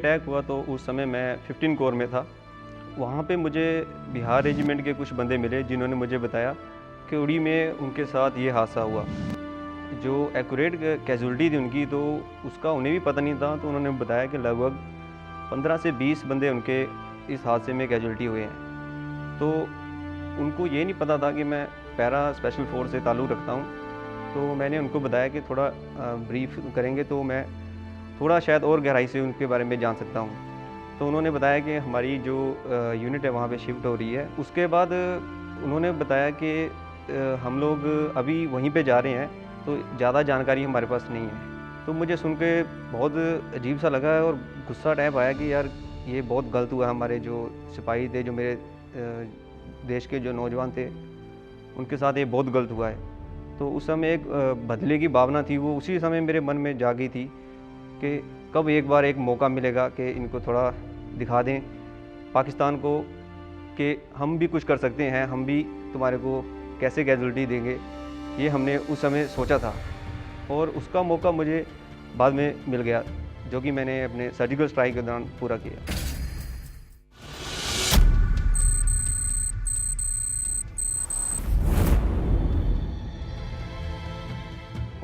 Attack हुआ तो उस समय मैं 15 कोर में था। वहाँ पे मुझे बिहार रेजिमेंट के कुछ बंदे मिले जिन्होंने मुझे बताया कि उड़ी में उनके साथ ये हादसा हुआ। जो एक्यूरेट कैजुअल्टी थी उनकी तो उसका उन्हें भी पता नहीं था, तो उन्होंने बताया कि लगभग 15 से 20 बंदे उनके इस हादसे में कैजुअल्टी हुए हैं। तो उनको ये नहीं पता था कि मैं पैरा स्पेशल फोर्स से ताल्लुक़ रखता हूँ। तो मैंने उनको बताया कि थोड़ा ब्रीफ करेंगे तो मैं थोड़ा शायद और गहराई से उनके बारे में जान सकता हूँ। तो उन्होंने बताया कि हमारी जो यूनिट है वहाँ पे शिफ्ट हो रही है। उसके बाद उन्होंने बताया कि हम लोग अभी वहीं पे जा रहे हैं, तो ज़्यादा जानकारी हमारे पास नहीं है। तो मुझे सुन के बहुत अजीब सा लगा और गुस्सा टाइप आया कि यार ये बहुत गलत हुआ। हमारे जो सिपाही थे, जो मेरे देश के जो नौजवान थे, उनके साथ ये बहुत गलत हुआ है। तो उस समय एक बदले की भावना थी, वो उसी समय मेरे मन में जागी थी कि कब एक बार एक मौका मिलेगा कि इनको थोड़ा दिखा दें पाकिस्तान को कि हम भी कुछ कर सकते हैं, हम भी तुम्हारे को कैसे कैजुअल्टी देंगे। ये हमने उस समय सोचा था और उसका मौका मुझे बाद में मिल गया, जो कि मैंने अपने सर्जिकल स्ट्राइक के दौरान पूरा किया।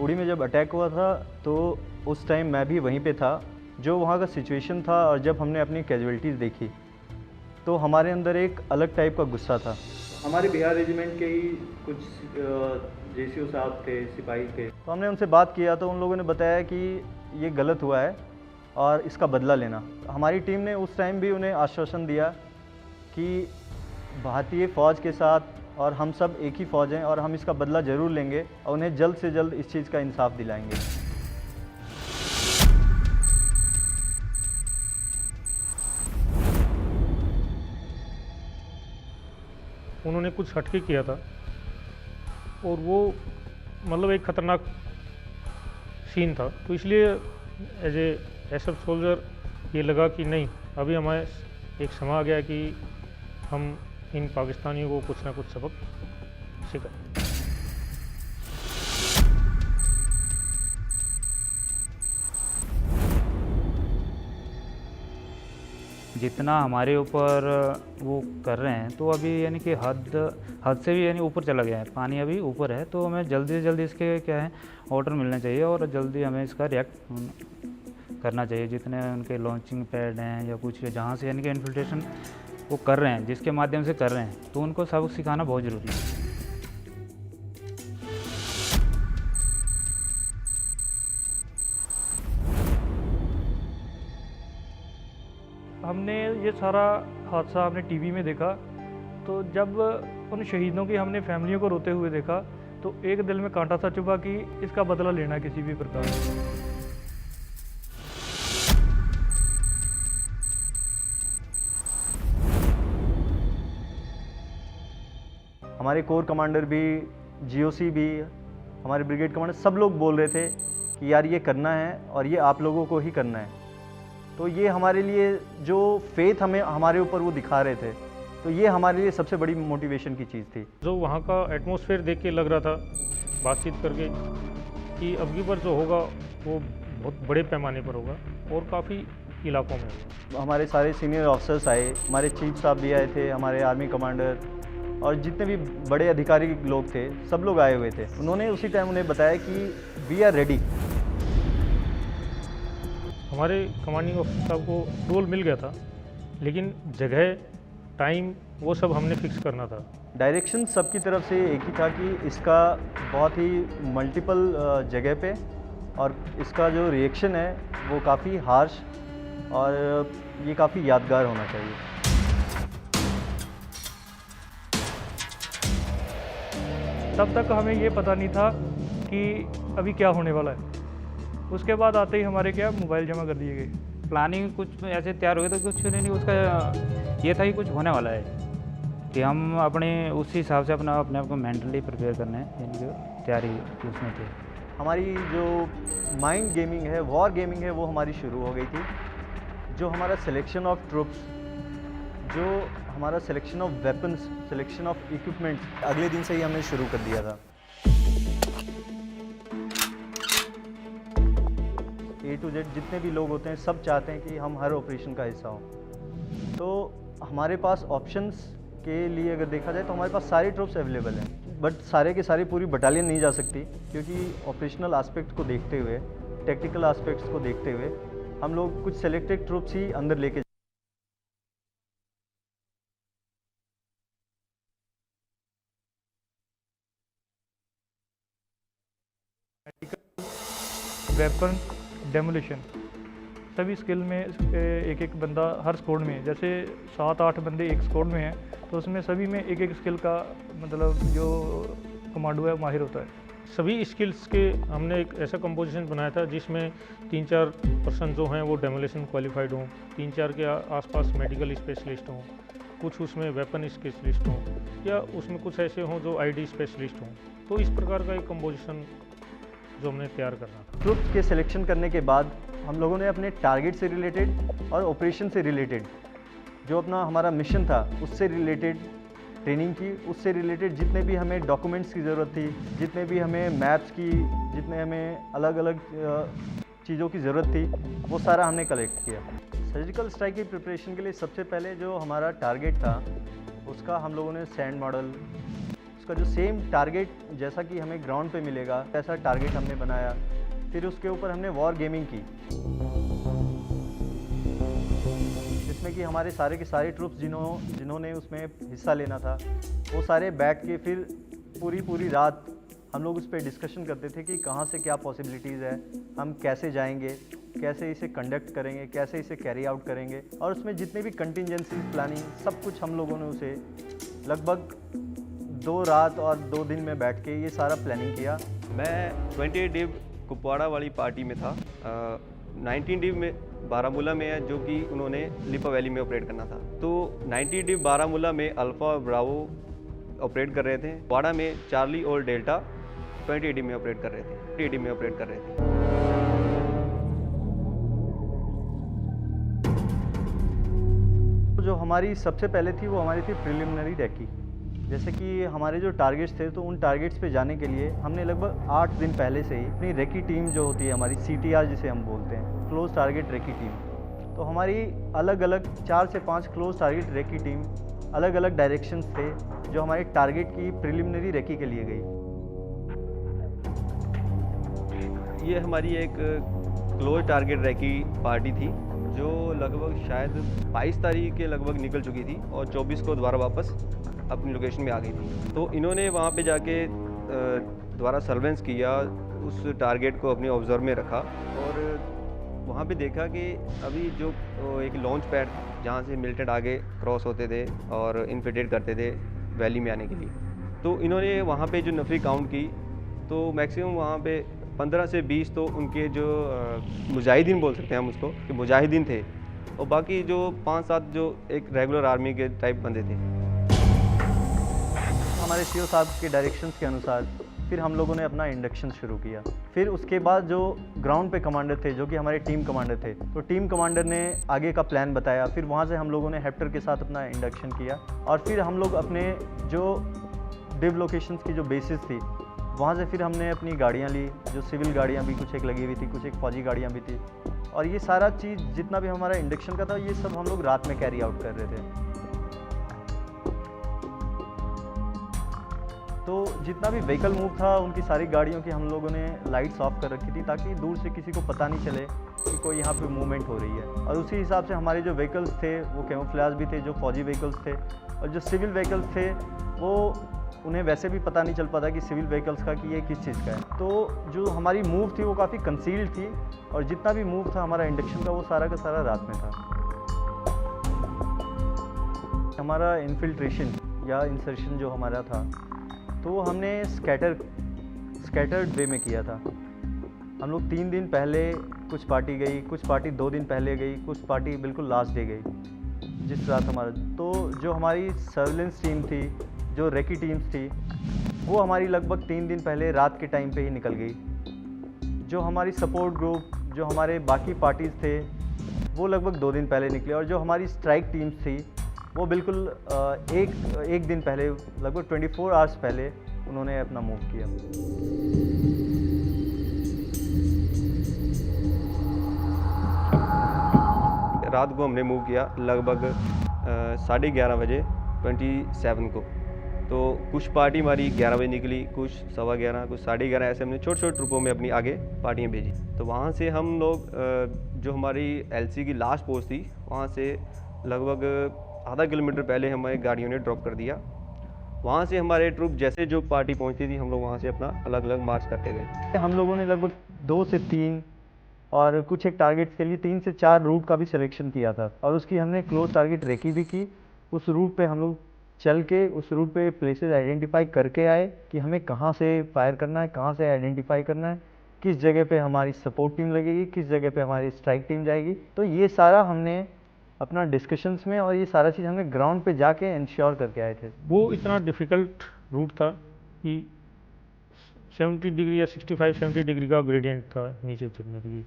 उड़ी में जब अटैक हुआ था तो उस टाइम मैं भी वहीं पे था। जो वहाँ का सिचुएशन था और जब हमने अपनी कैजुअल्टीज़ देखी तो हमारे अंदर एक अलग टाइप का गुस्सा था। हमारे बिहार रेजिमेंट के ही कुछ जेसीओ साहब थे, सिपाही थे। तो हमने उनसे बात किया तो उन लोगों ने बताया कि ये गलत हुआ है और इसका बदला लेना। हमारी टीम ने उस टाइम भी उन्हें आश्वासन दिया कि भारतीय फ़ौज के साथ और हम सब एक ही फ़ौज हैं और हम इसका बदला ज़रूर लेंगे और उन्हें जल्द से जल्द इस चीज़ का इंसाफ दिलाएंगे। उन्होंने कुछ हटके किया था और वो मतलब एक ख़तरनाक सीन था, तो इसलिए एज ए एसएफ सोल्जर ये लगा कि नहीं, अभी हमारे एक समय आ गया कि हम इन पाकिस्तानियों को कुछ ना कुछ सबक सिखाएं। जितना हमारे ऊपर वो कर रहे हैं तो अभी यानी कि हद से भी यानी ऊपर चला गया है, पानी अभी ऊपर है। तो हमें जल्दी से जल्दी इसके क्या है ऑर्डर मिलना चाहिए और जल्दी हमें इसका रिएक्ट करना चाहिए। जितने उनके लॉन्चिंग पैड हैं या कुछ जहाँ से यानी कि इन्फिल्ट्रेशन वो कर रहे हैं, जिसके माध्यम से कर रहे हैं, तो उनको सबक सिखाना बहुत ज़रूरी है। हमने ये सारा हादसा हमने टीवी में देखा, तो जब उन शहीदों की हमने फैमिलियों को रोते हुए देखा तो एक दिल में कांटा सा चुभा कि इसका बदला लेना किसी भी प्रकार। हमारे कोर कमांडर भी, जीओसी भी, हमारे ब्रिगेड कमांडर सब लोग बोल रहे थे कि यार ये करना है और ये आप लोगों को ही करना है। तो ये हमारे लिए जो फेथ हमें हमारे ऊपर वो दिखा रहे थे, तो ये हमारे लिए सबसे बड़ी मोटिवेशन की चीज़ थी। जो वहाँ का एटमॉस्फेयर देख के लग रहा था बातचीत करके कि अब की बार जो होगा वो बहुत बड़े पैमाने पर होगा और काफ़ी इलाकों में होगा। हमारे सारे सीनियर ऑफिसर्स आए, हमारे चीफ साहब भी आए थे, हमारे आर्मी कमांडर और जितने भी बड़े अधिकारी लोग थे सब लोग आए हुए थे। उन्होंने उसी टाइम उन्हें बताया कि वी आर रेडी। हमारे कमांडिंग ऑफिसर साहब को रोल मिल गया था, लेकिन जगह, टाइम वो सब हमने फिक्स करना था। डायरेक्शन सबकी तरफ से एक ही था कि इसका बहुत ही मल्टीपल जगह पे और इसका जो रिएक्शन है वो काफ़ी हार्श और ये काफ़ी यादगार होना चाहिए। तब तक हमें ये पता नहीं था कि अभी क्या होने वाला है। उसके बाद आते ही हमारे क्या मोबाइल जमा कर दिए गए। प्लानिंग कुछ ऐसे तैयार हो गए तो कुछ नहीं, उसका ये था कि कुछ होने वाला है कि हम अपने उस हिसाब से अपने आप को मेंटली प्रिपेयर करना है, यानी कि तैयारी उसमें थी। हमारी जो माइंड गेमिंग है, वॉर गेमिंग है, वो हमारी शुरू हो गई थी। जो हमारा सिलेक्शन ऑफ ट्रुप्स, जो हमारा selection of weapons, selection of equipments अगले दिन से ही हमने शुरू कर दिया था। A to Z जितने भी लोग होते हैं सब चाहते हैं कि हम हर ऑपरेशन का हिस्सा हों। तो हमारे पास ऑप्शंस के लिए अगर देखा जाए तो हमारे पास सारी ट्रूप्स अवेलेबल हैं, बट सारे के सारे पूरी बटालियन नहीं जा सकती, क्योंकि ऑपरेशनल एस्पेक्ट को देखते हुए, टेक्निकल एस्पेक्ट्स को देखते हुए हम लोग कुछ सेलेक्टेड ट्रूप्स ही अंदर लेके वेपन डेमोलिशन सभी स्किल में एक एक बंदा हर स्क्वाड में, जैसे 7-8 बंदे एक स्क्वाड में हैं तो उसमें सभी में एक एक स्किल का मतलब जो कमांडो है माहिर होता है। सभी स्किल्स के हमने एक ऐसा कंपोजिशन बनाया था जिसमें 3-4 पर्सन जो हैं वो डेमोलिशन क्वालिफाइड हों, 3-4 के आसपास मेडिकल स्पेशलिस्ट हों, कुछ उसमें वेपन स्पेशलिस्ट हों, या उसमें कुछ ऐसे हों जो आईडी स्पेशलिस्ट हों। तो इस प्रकार का एक कंपोजिशन जो हमने तैयार करना था। ट्रूप्स के सिलेक्शन करने के बाद हम लोगों ने अपने टारगेट से रिलेटेड और ऑपरेशन से रिलेटेड जो अपना हमारा मिशन था उससे रिलेटेड ट्रेनिंग की, उससे रिलेटेड जितने भी हमें डॉक्यूमेंट्स की ज़रूरत थी, जितने भी हमें मैप्स की, जितने हमें अलग अलग चीज़ों की ज़रूरत थी, वो सारा हमने कलेक्ट किया। सर्जिकल स्ट्राइक की प्रिपरेशन के लिए सबसे पहले जो हमारा टारगेट था उसका हम लोगों ने सैंड मॉडल, उसका जो सेम टारगेट जैसा कि हमें ग्राउंड पे मिलेगा ऐसा टारगेट हमने बनाया। फिर उसके ऊपर हमने वॉर गेमिंग की, जिसमें कि हमारे सारे के सारे ट्रूप्स जिन्होंने उसमें हिस्सा लेना था वो सारे बैठ के फिर पूरी रात हम लोग उस पर डिस्कशन करते थे कि कहाँ से क्या पॉसिबिलिटीज़ है, हम कैसे जाएंगे, कैसे इसे कंडक्ट करेंगे, कैसे इसे कैरी आउट करेंगे, और उसमें जितने भी कंटिजेंसी प्लानिंग सब कुछ हम लोगों ने उसे लगभग 2 रात और 2 दिन में बैठ के ये सारा प्लानिंग किया। मैं 28 डिव कुपवाड़ा वाली पार्टी में था, 19 डिव में बारामूला में है जो कि उन्होंने लिपा वैली में ऑपरेट करना था। तो 90 डिव बारामूला में अल्फ़ा और ब्रावो ऑपरेट कर रहे थे, वाड़ा में चार्ली और डेल्टा 20 डिव में ऑपरेट कर रहे थे, 20 डिव में ऑपरेट कर रहे थे। जो हमारी सबसे पहले थी वो हमारी थी प्रिलिमिनरी रेकी। जैसे कि हमारे जो टारगेट्स थे तो उन टारगेट्स पे जाने के लिए हमने लगभग 8 दिन पहले से ही अपनी रेकी टीम जो होती है हमारी CTR जिसे हम बोलते हैं, क्लोज टारगेट रेकी टीम, तो हमारी अलग अलग 4 से 5 क्लोज टारगेट रेकी टीम अलग अलग डायरेक्शंस थे जो हमारे टारगेट की प्रिलिमिनरी रेकी के लिए गई। ये हमारी एक क्लोज टारगेट रेकी पार्टी थी जो लगभग शायद 22 तारीख के लगभग निकल चुकी थी और 24 को दोबारा वापस अपनी लोकेशन में आ गई थी। तो इन्होंने वहाँ पे जाके दोबारा सर्वेलेंस किया, उस टारगेट को अपने ऑब्जर्व में रखा और वहाँ पे देखा कि अभी जो एक लॉन्च पैड जहाँ से मिलिटेंट आगे क्रॉस होते थे और इन्फिल्ट्रेट करते थे वैली में आने के लिए, तो इन्होंने वहाँ पे जो नफरी काउंट की तो मैक्सिमम वहाँ पे 15 से 20 तो उनके जो मुजाहिदीन बोल सकते हैं हम उसको कि मुजाहिदीन थे, और बाकी जो 5-7 जो एक रेगुलर आर्मी के टाइप बंदे थे। हमारे CO साहब के डायरेक्शंस के अनुसार फिर हम लोगों ने अपना इंडक्शन शुरू किया। फिर उसके बाद जो ग्राउंड पे कमांडर थे जो कि हमारे टीम कमांडर थे, तो टीम कमांडर ने आगे का प्लान बताया। फिर वहाँ से हम लोगों ने हेप्टर के साथ अपना इंडक्शन किया और फिर हम लोग अपने जो डिव लोकेशंस की जो बेसिस थी वहाँ से फिर हमने अपनी गाड़ियाँ ली, जो सिविल गाड़ियाँ भी कुछ एक लगी हुई थी, कुछ एक फौजी गाड़ियाँ भी थी, और ये सारा चीज़ जितना भी हमारा इंडक्शन का था ये सब हम लोग रात में कैरी आउट कर रहे थे। तो जितना भी व्हीकल मूव था उनकी सारी गाड़ियों की हम लोगों ने लाइट्स ऑफ कर रखी थी ताकि दूर से किसी को पता नहीं चले कि कोई यहाँ पे मूवमेंट हो रही है। और उसी हिसाब से हमारे जो व्हीकल्स थे वो कैमोफ्लेज भी थे, जो फौजी व्हीकल्स थे, और जो सिविल व्हीकल्स थे वो उन्हें वैसे भी पता नहीं चल पाता कि सिविल व्हीकल्स का कि ये किस चीज़ का है। तो जो हमारी मूव थी वो काफ़ी कंसील्ड थी और जितना भी मूव था हमारा इंडक्शन का वो सारा का सारा रात में था। हमारा इन्फिल्ट्रेशन या इंसर्शन जो हमारा था तो हमने स्कैटर्ड वे में किया था। हम लोग 3 दिन पहले कुछ पार्टी गई, कुछ पार्टी 2 दिन पहले गई, कुछ पार्टी बिल्कुल लास्ट डे गई जिस रात हमारा। तो जो हमारी सर्विलेंस टीम थी, जो रेकी टीम्स थी, वो हमारी लगभग 3 दिन पहले रात के टाइम पे ही निकल गई। जो हमारी सपोर्ट ग्रुप, जो हमारे बाकी पार्टीज़ थे वो लगभग 2 दिन पहले निकले, और जो हमारी स्ट्राइक टीम्स थी वो बिल्कुल एक दिन पहले, लगभग 24 आवर्स पहले उन्होंने अपना मूव किया। रात को हमने मूव किया लगभग 11:30 बजे 27 को। तो कुछ पार्टी हमारी 11 बजे निकली, कुछ 11:15, कुछ 11:30, ऐसे हमने छोटे छोटे ट्रुपों में अपनी आगे पार्टियाँ भेजी। तो वहाँ से हम लोग जो हमारी LC की लास्ट पोस्ट थी, वहाँ से लगभग आधा किलोमीटर पहले हमें गाड़ियों ने ड्रॉप कर दिया। वहाँ से हमारे ट्रुप जैसे जो पार्टी पहुँचती थी, हम लोग वहाँ से अपना अलग अलग मार्च करते गए। हम लोगों ने लगभग 2 से 3 और कुछ एक टारगेट के लिए 3 से 4 रूट का भी सिलेक्शन किया था, और उसकी हमने क्लोज टारगेट रेकी भी की। उस रूट पे हम लोग चल के उस रूट पे प्लेसेस आइडेंटिफाई करके आए कि हमें कहाँ से फायर करना है, कहाँ से आइडेंटिफाई करना है, किस जगह पे हमारी सपोर्ट टीम लगेगी, किस जगह पे हमारी स्ट्राइक टीम जाएगी। तो ये सारा हमने अपना डिस्कशंस में और ये सारा चीज़ हमने ग्राउंड पे जाके इंश्योर करके आए थे। वो इतना डिफ़िकल्ट रूट था कि 70 डिग्री या 65-70 डिग्री का ग्रेडियंट था नीचे उतरने के लिए।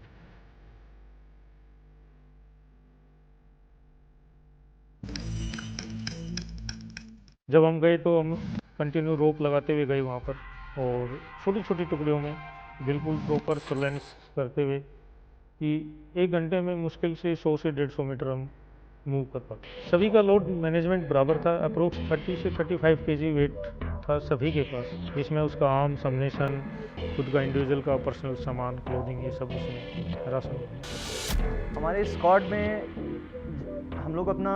जब हम गए तो हम कंटिन्यू रोप लगाते हुए गए वहाँ पर, और छोटी छोटी टुकड़ियों में बिल्कुल प्रॉपर सर्वेलेंस करते हुए कि 1 घंटे में मुश्किल से 100 से 150 मीटर हम मूव कर पाते। सभी का लोड मैनेजमेंट बराबर था, अप्रोक्स 30 से 35 kg वेट था सभी के पास, जिसमें उसका आर्म्स, अम्युनिशन, खुद का इंडिविजुअल का पर्सनल सामान, क्लोथिंग, ये सब उसमें राशन। हमारे स्क्वाड में हम लोग अपना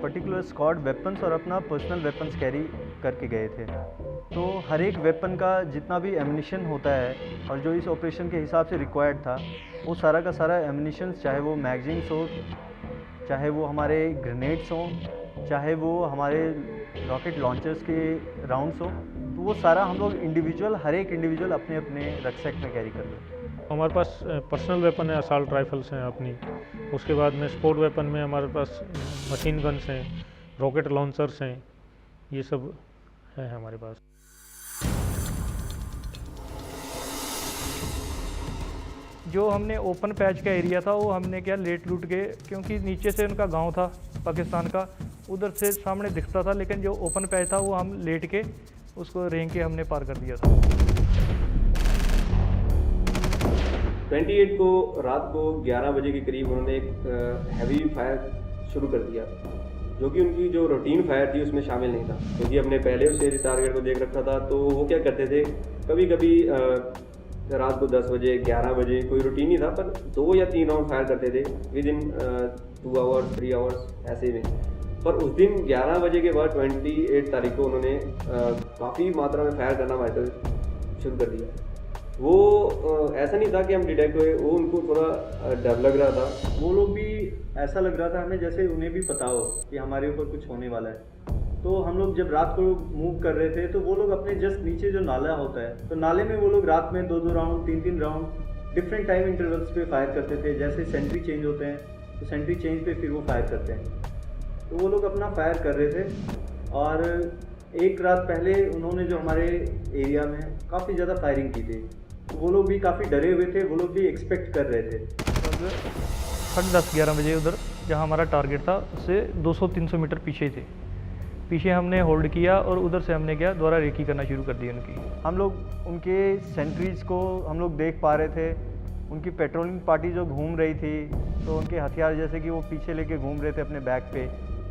पर्टिकुलर स्क्वाड वेपन्स और अपना पर्सनल वेपन्स कैरी करके गए थे। तो हर एक वेपन का जितना भी एम्युनिशन होता है और जो इस ऑपरेशन के हिसाब से रिक्वायर्ड था, वो सारा का सारा एम्युनिशन, चाहे वो मैगजीन्स हो, चाहे वो हमारे ग्रेनेड्स हों, चाहे वो हमारे रॉकेट लॉन्चर्स के राउंड्स हो, तो वो सारा हम लोग इंडिविजुअल, हर एक इंडिविजुअल अपने अपने रक्सैक में कैरी कर लेते। हमारे पास पर्सनल वेपन है, असाल्ट राइफल्स हैं अपनी। उसके बाद में स्पोर्ट वेपन में हमारे पास मशीन गन्स हैं, रॉकेट लॉन्चर्स हैं, ये सब है हमारे पास। जो हमने ओपन पैच का एरिया था वो हमने क्या लेट लूट के, क्योंकि नीचे से उनका गांव था पाकिस्तान का, उधर से सामने दिखता था, लेकिन जो ओपन पैच था वो हम लेट के उसको रेंग के हमने पार कर दिया था। 28 को रात को 11 बजे के करीब उन्होंने एक हैवी फायर शुरू कर दिया, जो कि उनकी जो रूटीन फायर थी उसमें शामिल नहीं था, क्योंकि हमने पहले उसे टारगेट को देख रखा था। तो वो क्या करते थे, कभी कभी रात को 10 बजे, 11 बजे, कोई रूटीन नहीं था, पर 2 या 3 राउंड फायर करते थे विद इन 2 आवर्स 3 आवर्स ऐसे में। पर उस दिन 11 बजे के बाद 28 तारीख को उन्होंने काफ़ी मात्रा में फायर करना हमारे तरफ शुरू कर दिया। वो ऐसा नहीं था कि हम डिटेक्ट हुए, वो उनको थोड़ा डर लग रहा था। वो लोग भी ऐसा लग रहा था हमें जैसे उन्हें भी पता हो कि हमारे ऊपर कुछ होने वाला है। तो हम लोग जब रात को मूव कर रहे थे तो वो लोग अपने जस्ट नीचे जो नाला होता है, तो नाले में वो लोग रात में 2-2 round, 3-3 round different time intervals पे फायर करते थे। जैसे सेंट्री चेंज होते हैं तो सेंट्री चेंज पे फिर वो फायर करते हैं। तो वो लोग अपना फायर कर रहे थे, और एक रात पहले उन्होंने जो हमारे एरिया में काफ़ी ज़्यादा फायरिंग की थी, तो वो लोग भी काफ़ी डरे हुए थे, वो लोग भी एक्सपेक्ट कर रहे थे। 10-11 बजे उधर जहाँ हमारा टारगेट था उससे 200-300 मीटर पीछे थे, पीछे हमने होल्ड किया और उधर से हमने क्या दोबारा रेकी करना शुरू कर दी उनकी। हम लोग उनके सेंट्रीज को हम लोग देख पा रहे थे, उनकी पेट्रोलिंग पार्टी जो घूम रही थी, तो उनके हथियार जैसे कि वो पीछे लेके घूम रहे थे अपने बैग पे,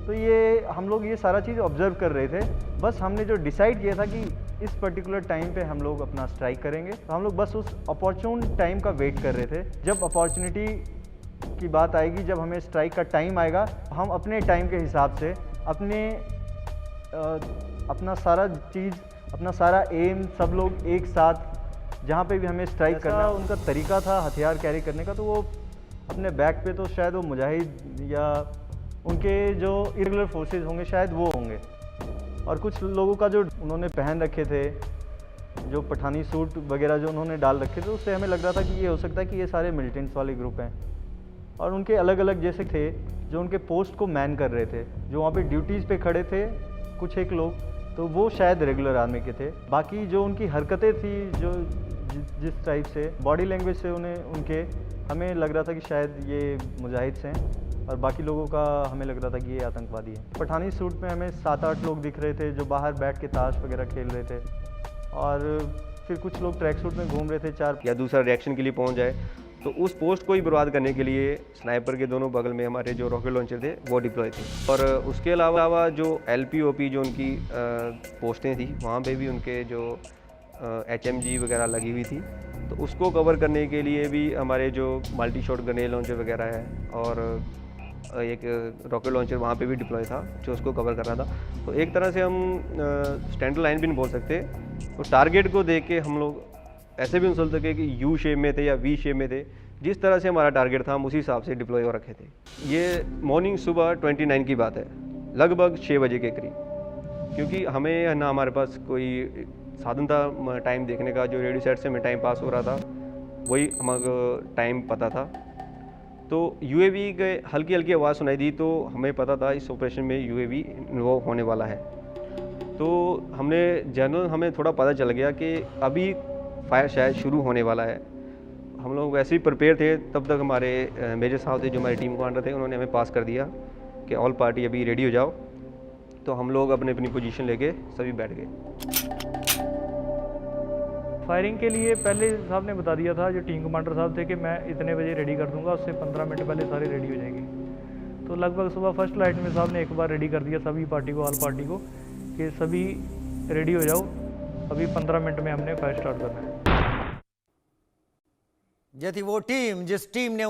तो ये हम लोग ये सारा चीज़ ऑब्जर्व कर रहे थे। बस हमने जो डिसाइड किया था कि इस पर्टिकुलर टाइम पे हम लोग अपना स्ट्राइक करेंगे, तो हम लोग बस उस अपॉर्चुन टाइम का वेट कर रहे थे। जब अपॉर्चुनिटी की बात आएगी, जब हमें स्ट्राइक का टाइम आएगा, हम अपने टाइम के हिसाब से अपना सारा चीज़, अपना सारा एम, सब लोग एक साथ जहाँ पे भी हमें स्ट्राइक करना, उनका तरीका था हथियार कैरी करने का, तो वो अपने बैक पे तो शायद वो मुजाहिद या उनके जो इरेगुलर फोर्सेस होंगे शायद वो होंगे, और कुछ लोगों का जो उन्होंने पहन रखे थे, जो पठानी सूट वगैरह जो उन्होंने डाल रखे थे, उससे हमें लग रहा था कि ये हो सकता है कि ये सारे मिलिटेंट्स वाले ग्रुप हैं। और उनके अलग अलग जैसे थे जो उनके पोस्ट को मैन कर रहे थे, जो वहाँ पे ड्यूटीज़ पे खड़े थे कुछ एक लोग, तो वो शायद रेगुलर आर्मी के थे। बाकी जो उनकी हरकतें थी, जो जिस टाइप से बॉडी लैंग्वेज से उनके हमें लग रहा था कि शायद ये मुजाहिद हैं, और बाकी लोगों का हमें लग रहा था कि ये आतंकवादी हैं। पठानी सूट में हमें 7-8 लोग दिख रहे थे जो बाहर बैठ के ताश वगैरह खेल रहे थे, और फिर कुछ लोग ट्रैक सूट में घूम रहे थे 4 या दूसरा रिएक्शन के लिए पहुंच जाए, तो उस पोस्ट को ही बर्बाद करने के लिए स्नाइपर के दोनों बगल में हमारे जो रॉकेट लॉन्चर थे वो डिप्लॉय थे। और उसके अलावा जो LPOP जो उनकी पोस्टें थी वहाँ पे भी उनके जो HMG वगैरह लगी हुई थी, तो उसको कवर करने के लिए भी हमारे जो मल्टी शॉट ग्रेनेड लॉन्चर वगैरह है और एक रॉकेट लॉन्चर वहाँ पे भी डिप्लॉय था जो उसको कवर कर रहा था। तो एक तरह से हम स्टैंडर्ड लाइन भी नहीं बोल सकते, तो टारगेट को देख के हम लोग ऐसे भी नहीं सोच सके कि U शेप में थे या V शेप में थे। जिस तरह से हमारा टारगेट था हम उसी हिसाब से डिप्लॉय हो रखे थे। ये मॉर्निंग सुबह 29 की बात है, लगभग 6 बजे के करीब, क्योंकि हमें ना हमारे पास कोई साधन था टाइम देखने का। जो रेडियो सेट से हमें टाइम पास हो रहा था वही हमारा टाइम पता था। तो UAV के हल्की हल्की आवाज़ सुनाई दी तो हमें पता था इस ऑपरेशन में UAV इन्वॉल्व होने वाला है। तो हमने जनरल हमें थोड़ा पता चल गया कि अभी फायर शायद शुरू होने वाला है। हम लोग वैसे ही प्रिपेयर थे। तब तक हमारे मेजर साहब थे जो हमारे टीम कमांडर थे, उन्होंने हमें पास कर दिया कि ऑल पार्टी अभी रेडी हो जाओ। तो हम लोग अपनी अपनी पोजीशन लेके सभी बैठ गए। फायरिंग के लिए पहले साहब ने बता दिया था, जो टीम कमांडर साहब थे, कि मैं इतने बजे रेडी कर दूंगा, उससे 15 मिनट पहले सारे रेडी हो जाएंगे। तो लगभग सुबह फर्स्ट लाइट में साहब ने एक बार रेडी कर दिया सभी पार्टी को, ऑल पार्टी को, कि सभी रेडी हो जाओ, अभी 15 मिनट में हमने फायर स्टार्ट करना है। જેથી वो टीम जिस टीम ने